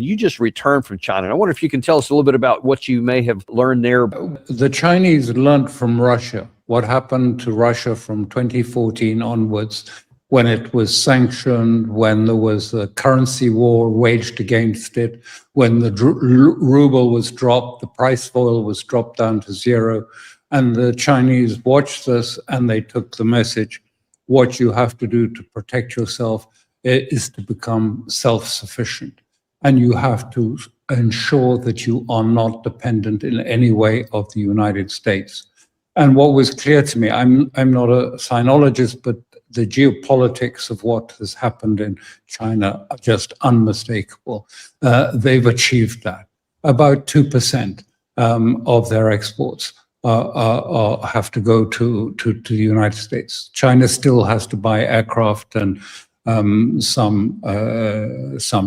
You just returned from China, and I wonder if you can tell us a little bit about what you may have learned there. The Chinese learned from Russia what happened to Russia from 2014 onwards, when it was sanctioned, when there was a currency war waged against it, when the ruble was dropped, the price of oil was dropped down to zero. And the Chinese watched this and they took the message: what you have to do to protect yourself is to become self-sufficient. And you have to ensure that you are not dependent in any way of the United States. And what was clear to me, I'm not a sinologist, but the geopolitics of what has happened in China are just unmistakable. They've achieved that. About 2% of their exports have to go to the United States. China still has to buy aircraft and some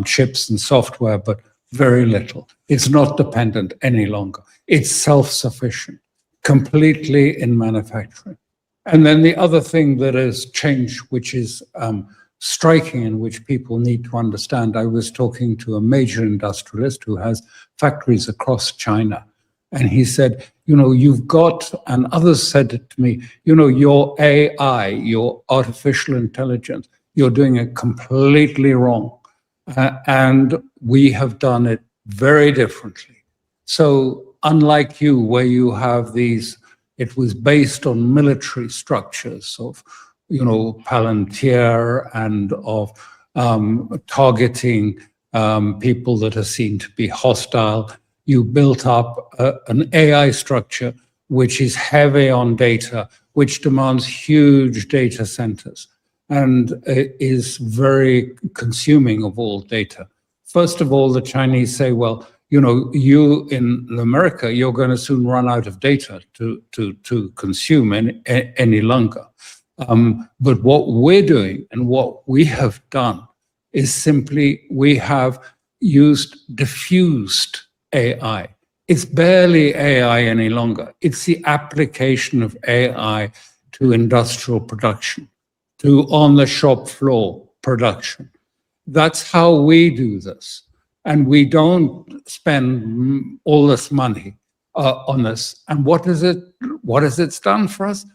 chips and software, but very little. It's not dependent any longer. It's self-sufficient, completely in manufacturing. And then the other thing that has changed, which is striking and which people need to understand, I was talking to a major industrialist who has factories across China. And he said, you've got, and others said it to me, your AI, your artificial intelligence, you're doing it completely wrong. And we have done it very differently. So unlike you, where you have these, it was based on military structures of, Palantir and of targeting people that are seen to be hostile. You built up an AI structure which is heavy on data, which demands huge data centers, and is very consuming of all data. First of all, the Chinese say, well, you in America, you're going to soon run out of data to consume any longer. But what we're doing and what we have done is simply we have used diffused AI. It's barely AI any longer. It's the application of AI to industrial production, to on the shop floor production. That's how we do this. And we don't spend all this money on this. And what has it done for us?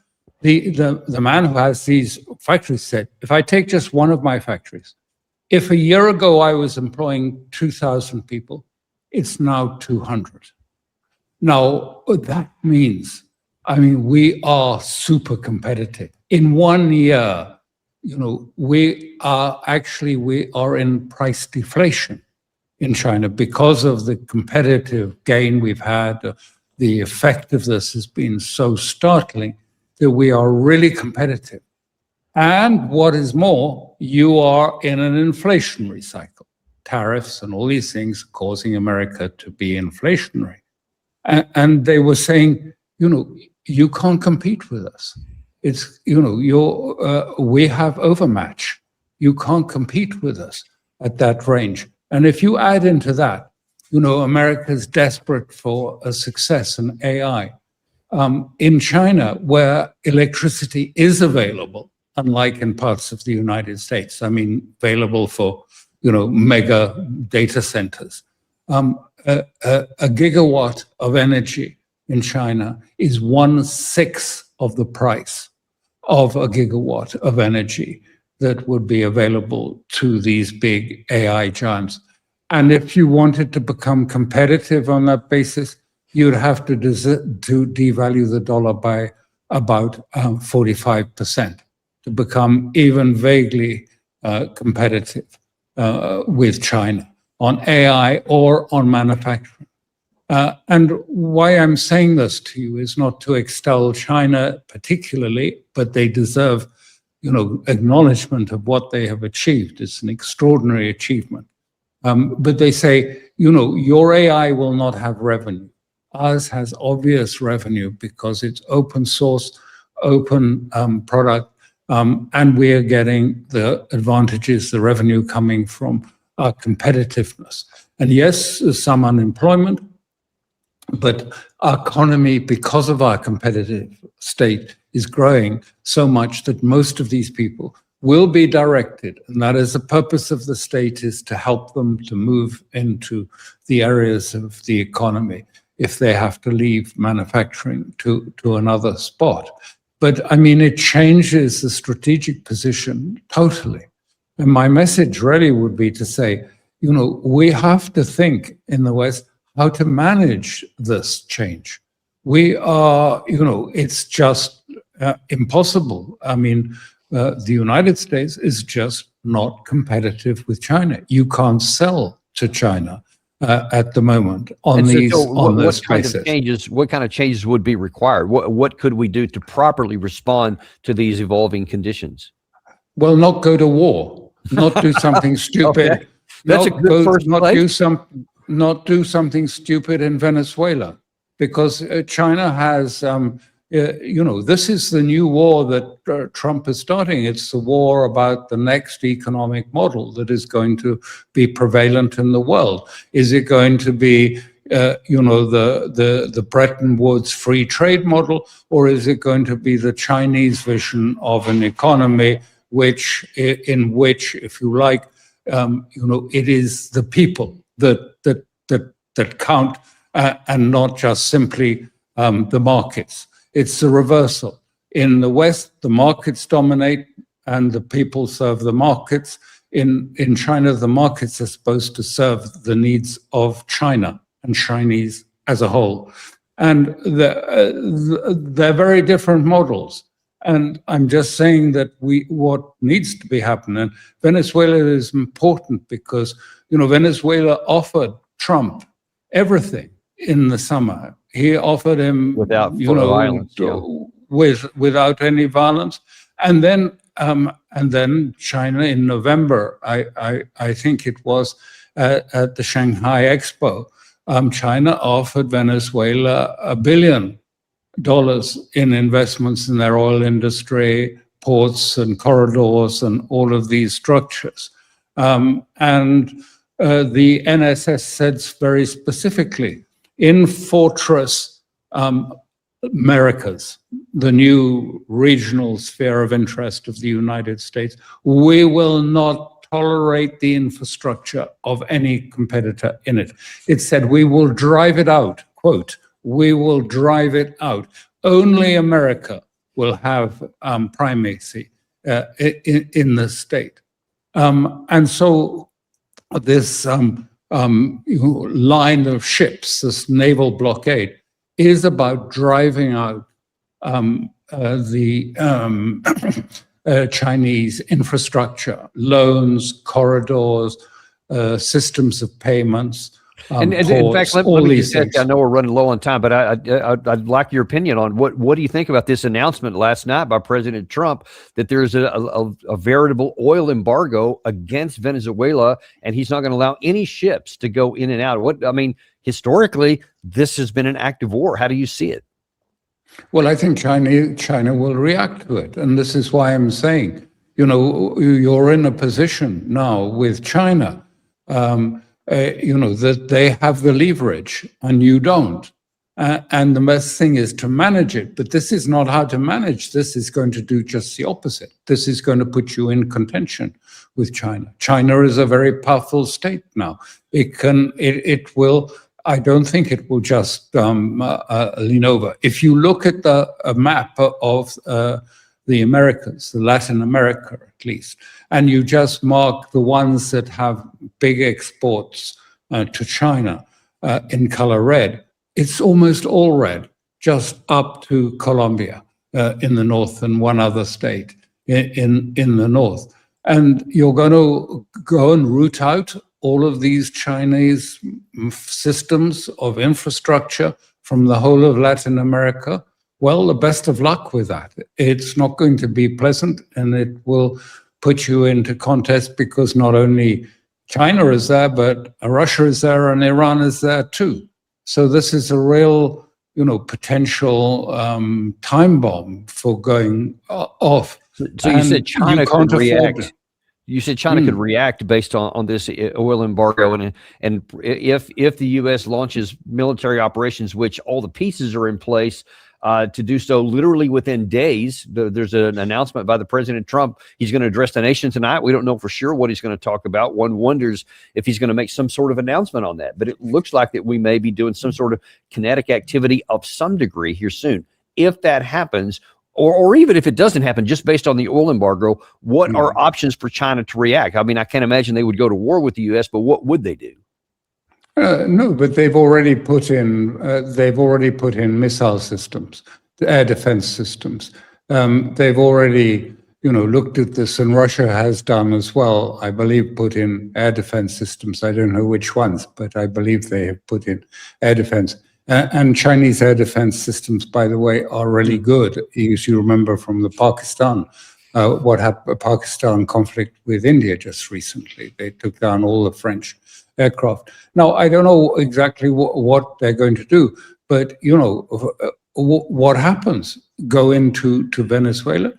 The man who has these factories said, if I take just one of my factories, if a year ago I was employing 2,000 people, it's now 200. Now, that means, we are super competitive. In 1 year, we are in price deflation in China because of the competitive gain we've had. The effect of this has been so startling that we are really competitive. And what is more, you are in an inflationary cycle. Tariffs and all these things causing America to be inflationary. And they were saying, you can't compete with us. It's, we have overmatch. You can't compete with us at that range. And if you add into that, America's desperate for a success in AI. In China, where electricity is available, unlike in parts of the United States, available for, mega data centers. A gigawatt of energy in China is 1/6 of the price of a gigawatt of energy that would be available to these big AI giants. And if you wanted to become competitive on that basis, you'd have to devalue the dollar by about 45% to become even vaguely competitive with China on AI or on manufacturing. And why I'm saying this to you is not to extol China particularly, but they deserve, acknowledgement of what they have achieved. It's an extraordinary achievement. But they say, your AI will not have revenue. Ours has obvious revenue because it's open source, open product, and we are getting the advantages, the revenue coming from our competitiveness. And yes, there's some unemployment, but our economy, because of our competitive state, is growing so much that most of these people will be directed, and that is the purpose of the state, is to help them to move into the areas of the economy if they have to leave manufacturing to another spot. But I mean, it changes the strategic position totally. And my message really would be to say, you know, we have to think in the West how to manage this change. We are, you know, it's just impossible. I mean, the United States is just not competitive with China. You can't sell to China at the moment on these on this basis. What kind of changes would be required? What could we do to properly respond to these evolving conditions? Well, not go to war, not do something stupid. Okay. That's a good first place. Not do something stupid in Venezuela, because China has, you know, this is the new war that Trump is starting. It's the war about the next economic model that is going to be prevalent in the world. Is it going to be, you know, the Bretton Woods free trade model, or is it going to be the Chinese vision of an economy in which, if you like, you know, it is the people that count, and not just simply the markets. It's the reversal. In the West, the markets dominate and the people serve the markets. In China, the markets are supposed to serve the needs of China and Chinese as a whole. And they're very different models. And I'm just saying that what needs to be happening, Venezuela is important because, you know, Venezuela offered Trump everything in the summer. He offered him without violence, without any violence, and then China in November, I think it was at the Shanghai Expo, China offered Venezuela $1 billion in investments in their oil industry, ports and corridors, and all of these structures. And the NSS said very specifically, in Fortress Americas, the new regional sphere of interest of the United States, we will not tolerate the infrastructure of any competitor in it. It said, we will drive it out, quote, we will drive it out. Only America will have primacy in the state. And so this line of ships, this naval blockade, is about driving out the Chinese infrastructure, loans, corridors, systems of payments. And in fact, let me just ask, I know we're running low on time, but I'd like your opinion on what do you think about this announcement last night by President Trump that there's a veritable oil embargo against Venezuela, and he's not going to allow any ships to go in and out. I mean, historically, this has been an active war. How do you see it? Well, I think China will react to it, and this is why I'm saying, you know, you're in a position now with China. You know, that they have the leverage and you don't. And the best thing is to manage it. But this is not how to manage. This is going to do just the opposite. This is going to put you in contention with China. China is a very powerful state now. It will, I don't think it will just lean over. If you look at the map of the Americas, the Latin America at least, and you just mark the ones that have big exports to China in color red, it's almost all red, just up to Colombia in the north and one other state in the north. And you're going to go and root out all of these Chinese systems of infrastructure from the whole of Latin America. Well, the best of luck with that. It's not going to be pleasant, and it will put you into contest because not only China is there, but Russia is there and Iran is there too. So this is a real, you know, potential time bomb for going off. So you said China could react. You said China could react based on this oil embargo, and if the U.S. launches military operations, which all the pieces are in place, to do so literally within days. There's an announcement by the President Trump. He's going to address the nation tonight. We don't know for sure what he's going to talk about. One wonders if he's going to make some sort of announcement on that. But it looks like that we may be doing some sort of kinetic activity of some degree here soon. If that happens, or even if it doesn't happen, just based on the oil embargo, what are options for China to react? I mean, I can't imagine they would go to war with the U.S., but what would they do? No, but they've already put in missile systems, air defense systems. They've already, looked at this, and Russia has done as well. I believe put in air defense systems. I don't know which ones, but I believe they have put in air defense. And Chinese air defense systems, by the way, are really good. As you remember from the what happened, Pakistan conflict with India just recently. They took down all the French aircraft. Now, I don't know exactly what they're going to do, but, what happens? Go into Venezuela,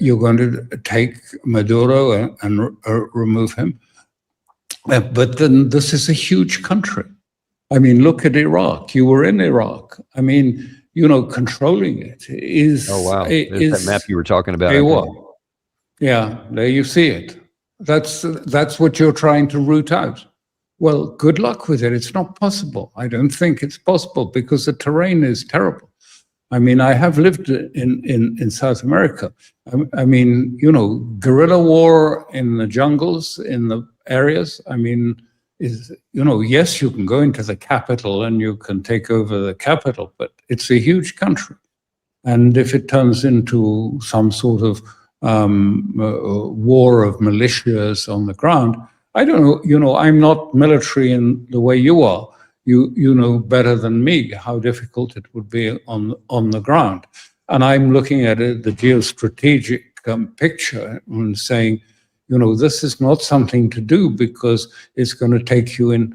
you're going to take Maduro and remove him. But then this is a huge country. I mean, look at Iraq. You were in Iraq. I mean, controlling it is... Oh, wow. There's that map you were talking about. Yeah, there you see it. That's what you're trying to root out. Well, good luck with it. It's not possible. I don't think it's possible because the terrain is terrible. I mean, I have lived in South America. I mean, guerrilla war in the jungles, in the areas, I mean... yes, you can go into the capital and you can take over the capital, but it's a huge country. And if it turns into some sort of war of militias on the ground, I don't know, I'm not military in the way you are. You know better than me how difficult it would be on the ground. And I'm looking at it, the geostrategic picture and saying, this is not something to do because it's going to take you in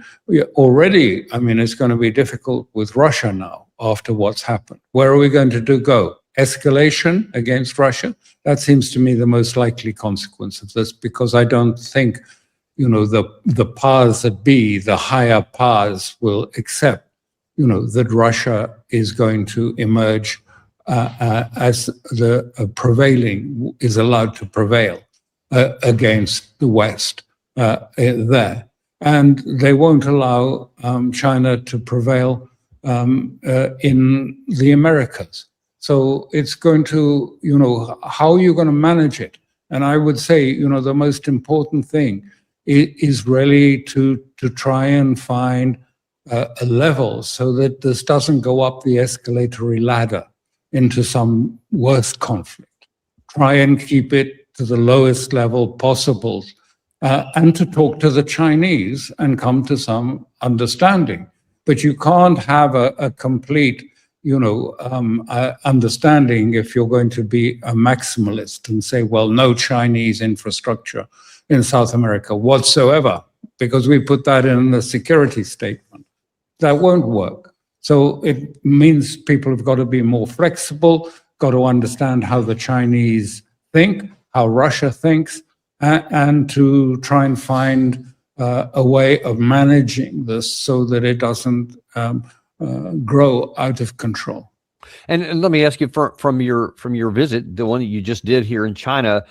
already. I mean, it's going to be difficult with Russia now after what's happened. Where are we going to go? Escalation against Russia? That seems to me the most likely consequence of this, because I don't think, the powers that be, the higher powers will accept, that Russia is going to emerge as the prevailing, is allowed to prevail against the West there. And they won't allow China to prevail in the Americas. So it's going to, how are you going to manage it? And I would say, the most important thing is really to try and find a level so that this doesn't go up the escalatory ladder into some worse conflict. Try and keep it to the lowest level possible, and to talk to the Chinese and come to some understanding. But you can't have a complete, understanding if you're going to be a maximalist and say, well, no Chinese infrastructure in South America whatsoever, because we put that in the security statement. That won't work. So it means people have got to be more flexible, got to understand how the Chinese think, how Russia thinks, and to try and find a way of managing this so that it doesn't grow out of control. And let me ask you, from your visit, the one that you just did here in China,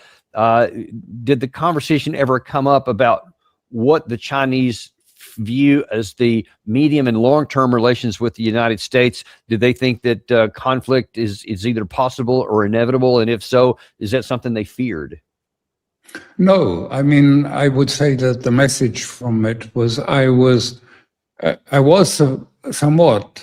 did the conversation ever come up about what the Chinese view as the medium and long-term relations with the United States? Did they think that conflict is either possible or inevitable? And if so, is that something they feared? No, I mean, I would say that the message from it was I was somewhat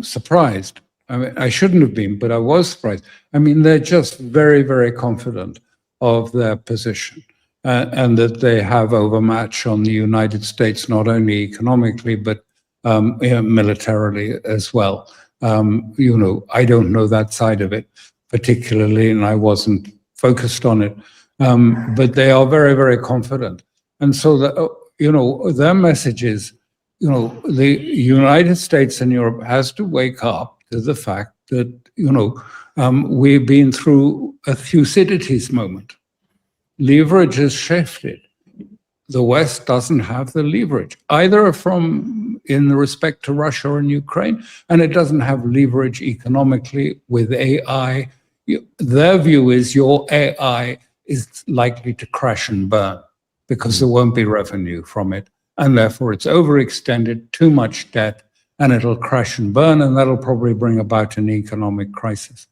surprised. I mean, I shouldn't have been, but I was surprised. I mean, they're just very, very confident of their position. And that they have overmatch on the United States, not only economically, but militarily as well. I don't know that side of it particularly, and I wasn't focused on it. But they are very, very confident. And so, their message is, the United States and Europe has to wake up to the fact that, we've been through a Thucydides moment. Leverage has shifted. The West doesn't have the leverage, either from, in respect to Russia and Ukraine, and it doesn't have leverage economically with AI. Their view is your AI is likely to crash and burn because there won't be revenue from it, and therefore it's overextended, too much debt, and it'll crash and burn, and that'll probably bring about an economic crisis.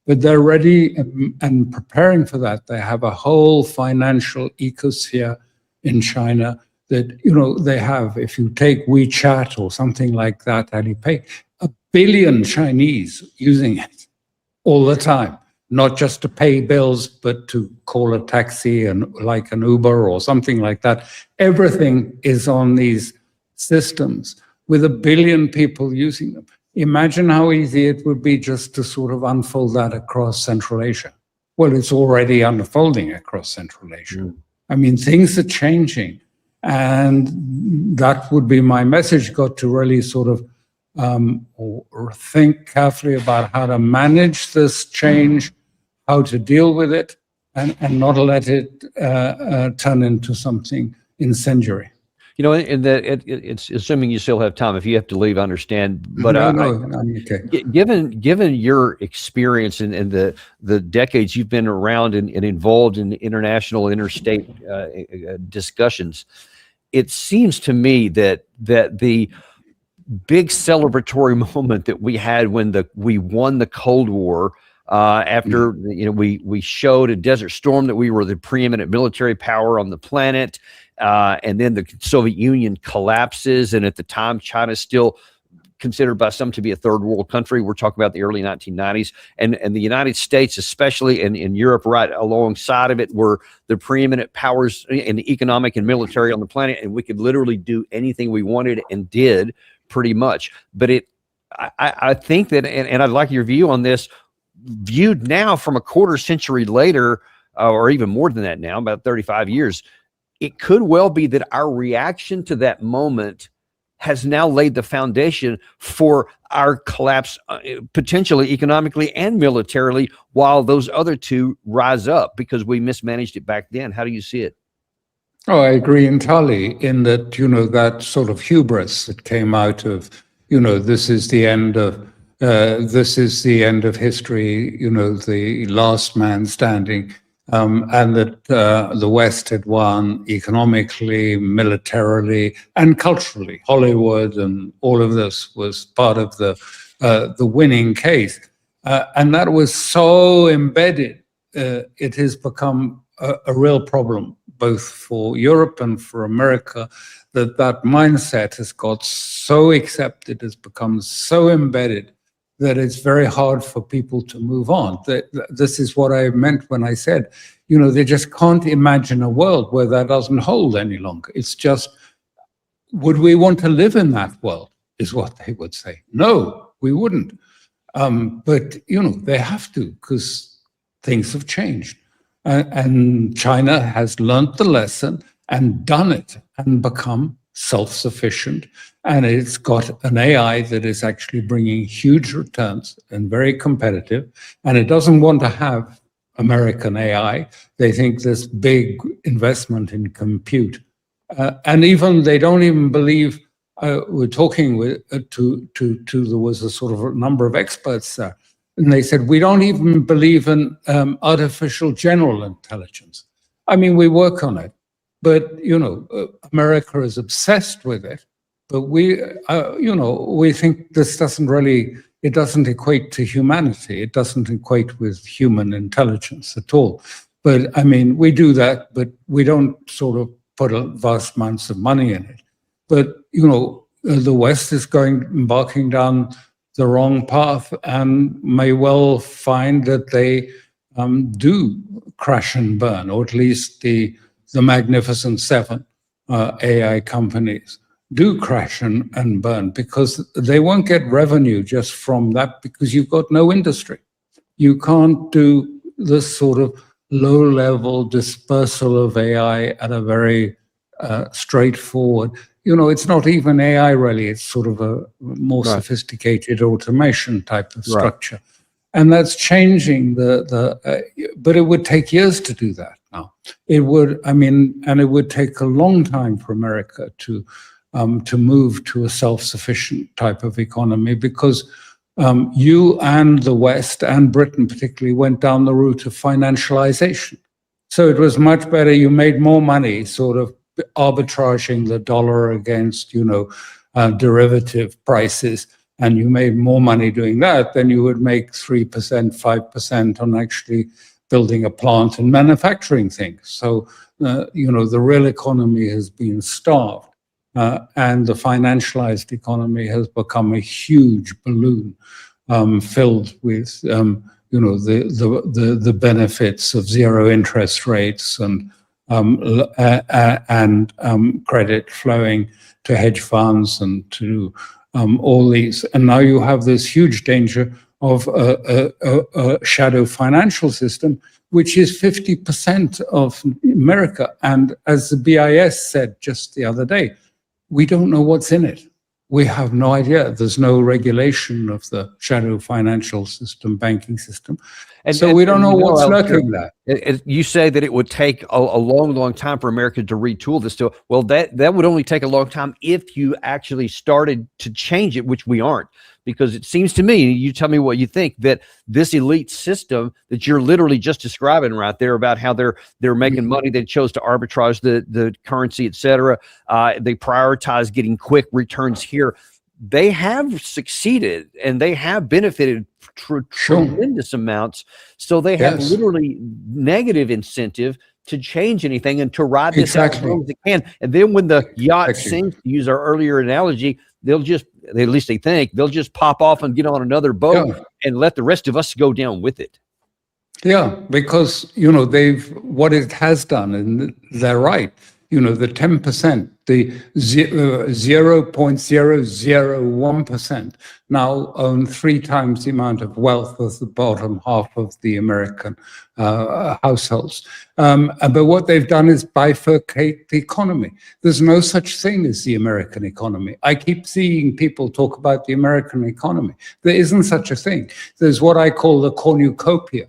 But they're ready and preparing for that. They have a whole financial ecosphere in China that, they have, if you take WeChat or something like that, Alipay, 1 billion Chinese using it all the time, not just to pay bills, but to call a taxi and like an Uber or something like that. Everything is on these systems with 1 billion people using them. Imagine how easy it would be just to sort of unfold that across Central Asia. Well, it's already unfolding across Central Asia. I mean, things are changing. And that would be my message, got to really sort of or think carefully about how to manage this change, how to deal with it, and not let it turn into something incendiary. And it's assuming you still have time. If you have to leave, I understand. But I'm okay. Given your experience and the decades you've been around and involved in international interstate discussions, it seems to me that the big celebratory moment that we had when we won the Cold War, after we showed a Desert Storm that we were the preeminent military power on the planet. And then the Soviet Union collapses, and at the time, China is still considered by some to be a third world country. We're talking about the early 1990s, and the United States, especially in Europe, right alongside of it, were the preeminent powers in economic and military on the planet, and we could literally do anything we wanted and did pretty much. But I think that, and I'd like your view on this, viewed now from a quarter century later, or even more than that now, about 35 years. It could well be that our reaction to that moment has now laid the foundation for our collapse, potentially economically and militarily, while those other two rise up because we mismanaged it back then. How do you see it? Oh, I agree entirely in that, that sort of hubris that came out of, this is the end of history, the last man standing. And that the West had won economically, militarily, and culturally. Hollywood and all of this was part of the winning case. And that was so embedded, it has become a real problem, both for Europe and for America, that mindset has got so accepted, has become so embedded, that it's very hard for people to move on. This is what I meant when I said, they just can't imagine a world where that doesn't hold any longer. It's just, would we want to live in that world, is what they would say. No, we wouldn't. But, they have to, because things have changed. And China has learned the lesson and done it and become self-sufficient, and it's got an AI that is actually bringing huge returns and very competitive, and it doesn't want to have American AI. They think this big investment in compute, and even they don't even believe. We're talking with there was a sort of a number of experts there, and they said we don't even believe in artificial general intelligence. I mean, we work on it. But, America is obsessed with it. But we think this it doesn't equate to humanity. It doesn't equate with human intelligence at all. But, I mean, we do that, but we don't sort of put vast amounts of money in it. But, the West is embarking down the wrong path and may well find that they do crash and burn, or at least the Magnificent Seven AI companies do crash and burn, because they won't get revenue just from that, because you've got no industry. You can't do this sort of low-level dispersal of AI at a very straightforward. It's not even AI really. It's sort of a more sophisticated automation type of structure. Right. And that's changing but it would take years to do that now. It would take a long time for America to to move to a self-sufficient type of economy, because you and the West, and Britain particularly, went down the route of financialization. So it was much better. You made more money sort of arbitraging the dollar against, derivative prices, and you made more money doing that than you would make 3%, 5% on actually building a plant and manufacturing things. So, the real economy has been starved, and the financialized economy has become a huge balloon filled with, the benefits of zero interest rates and credit flowing to hedge funds and to all these. And now you have this huge danger of a shadow financial system, which is 50% of America. And as the BIS said just the other day, we don't know what's in it. We have no idea. There's no regulation of the shadow financial system, banking system. So we don't know what's lurking there. You say that it would take a long, long time for America to retool this. Well, that would only take a long time if you actually started to change it, which we aren't. Because it seems to me, you tell me what you think, that this elite system that you're literally just describing right there about how they're making money, they chose to arbitrage the currency, et cetera. They prioritize getting quick returns here. They have succeeded and they have benefited tremendous amounts. So they have literally negative incentive to change anything and to ride this out as long as they can. And then when the yacht sinks, to use our earlier analogy, they'll just, at least they think, they'll just pop off and get on another boat and let the rest of us go down with it. Yeah, because, what it has done, and they're right, the 10%, the 0.001% now own 3 times the amount of wealth as the bottom half of the American households. But what they've done is bifurcate the economy. There's no such thing as the American economy. I keep seeing people talk about the American economy. There isn't such a thing. There's what I call the cornucopia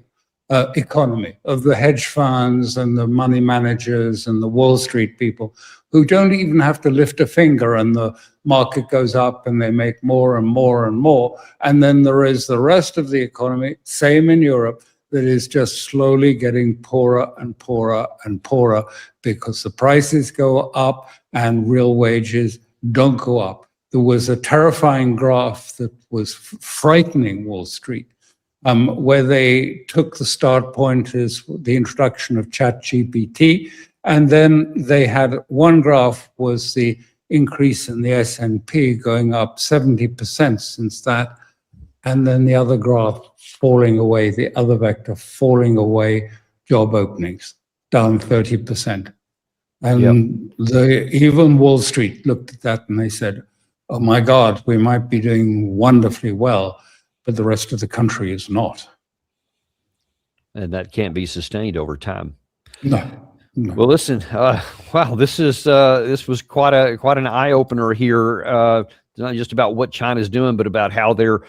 economy of the hedge funds and the money managers and the Wall Street people who don't even have to lift a finger, and the market goes up and they make more and more and more. And then there is the rest of the economy, same in Europe, that is just slowly getting poorer and poorer and poorer because the prices go up and real wages don't go up. There was a terrifying graph that was frightening Wall Street, where they took the start point as the introduction of ChatGPT, and then they had one graph was the increase in the S&P going up 70% since that, and then the other graph falling away, the other vector falling away, job openings down 30%. And even Wall Street looked at that and they said, oh my God, we might be doing wonderfully well, but the rest of the country is not. And that can't be sustained over time. No. Well, listen, wow, this was quite an eye opener here. Not just about what China's doing, but about how they're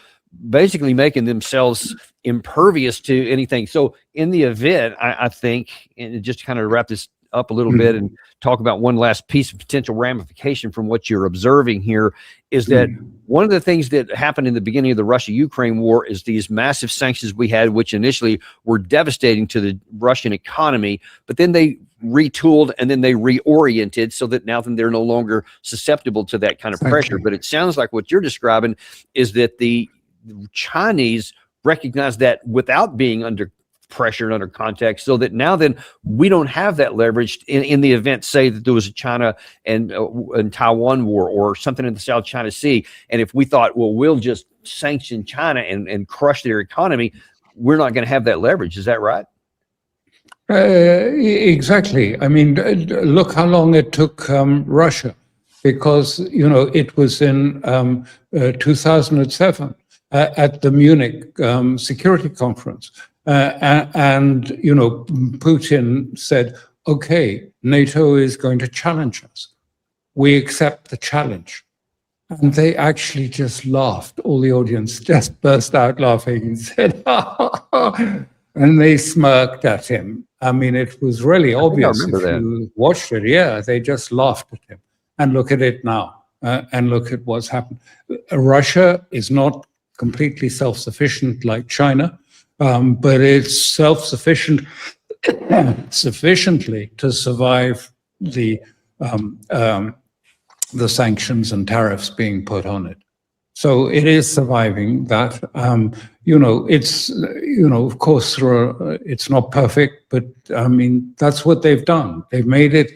basically making themselves impervious to anything. So in the event, I think, and just to kind of wrap this up a little bit and talk about one last piece of potential ramification from what you're observing here, is that one of the things that happened in the beginning of the Russia-Ukraine war is these massive sanctions we had, which initially were devastating to the Russian economy, but then they retooled and then they reoriented so that now then they're no longer susceptible to that kind of pressure. But it sounds like what you're describing is that the Chinese recognize that without being under pressure and under context, so that now then we don't have that leverage in the event, say, that there was a China and Taiwan war or something in the South China Sea. And if we thought, well, we'll just sanction China and crush their economy, we're not going to have that leverage. Is that right? Exactly. I mean, look how long it took Russia, because, it was in 2007 at the Munich Security Conference. And Putin said, okay, NATO is going to challenge us. We accept the challenge. And they actually just laughed. All the audience just burst out laughing and said, and they smirked at him. I mean, it was really obvious if you watched it. Yeah, they just laughed at him. And look at it now. and look at what's happened. Russia is not completely self-sufficient like China, but it's self-sufficient sufficiently to survive the sanctions and tariffs being put on it. So it is surviving that. It's, of course, it's not perfect, but I mean, that's what they've done. They've made it,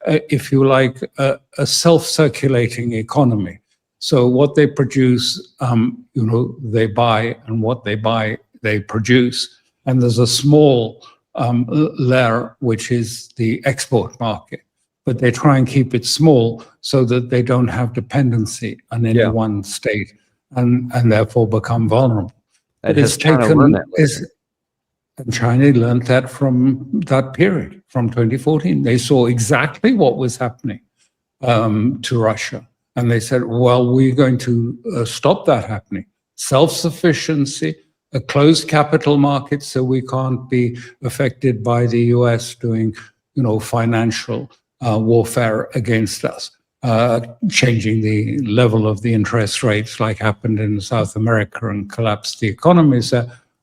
if you like, a self-circulating economy. So what they produce, they buy, and what they buy, they produce. And there's a small layer, which is the export market. But they try and keep it small so that they don't have dependency on any one state and therefore become vulnerable. And China learned that from that period, from 2014. They saw exactly what was happening to Russia. And they said, well, we're going to stop that happening. Self-sufficiency, a closed capital market, so we can't be affected by the US doing, financial warfare against us, changing the level of the interest rates like happened in South America and collapsed the economies.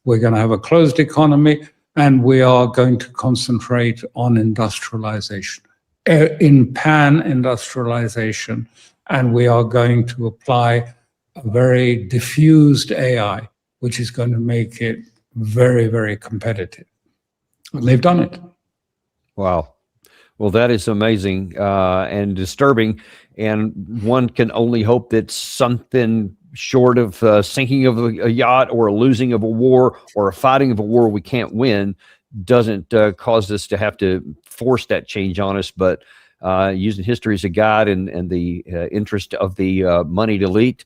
We're going to have a closed economy, and we are going to concentrate on industrialization, in pan-industrialization, and we are going to apply a very diffused AI, which is going to make it very, very competitive. And they've done it. Wow. Well, that is amazing and disturbing, and one can only hope that something short of sinking of a yacht or a losing of a war or a fighting of a war we can't win doesn't cause us to have to force that change on us, but using history as a guide and the interest of the moneyed elite,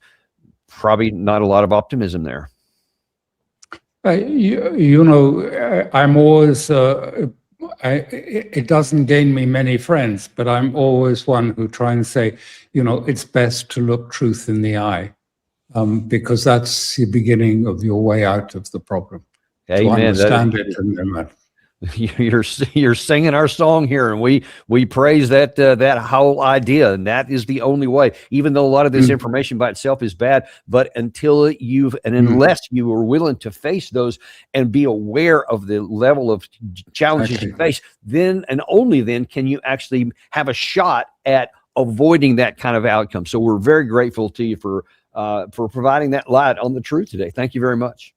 probably not a lot of optimism there. I'm always... it doesn't gain me many friends, but I'm always one who try and say, it's best to look truth in the eye, because that's the beginning of your way out of the problem. Amen. To understand it and then you're singing our song here, and we praise that whole idea, and that is the only way. Even though a lot of this information by itself is bad, but unless you are willing to face those and be aware of the level of challenges you face, then and only then can you actually have a shot at avoiding that kind of outcome. So we're very grateful to you for providing that light on the truth today. Thank you very much.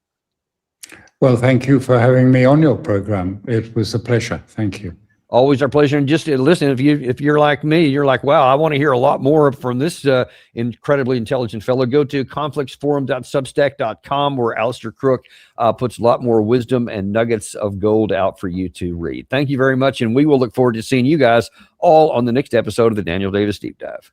Well, thank you for having me on your program. It was a pleasure. Thank you. Always our pleasure. And just listen, if you're like me, you're like, wow, I want to hear a lot more from this incredibly intelligent fellow. Go to conflictsforum.substack.com, where Alastair Crooke puts a lot more wisdom and nuggets of gold out for you to read. Thank you very much. And we will look forward to seeing you guys all on the next episode of the Daniel Davis Deep Dive.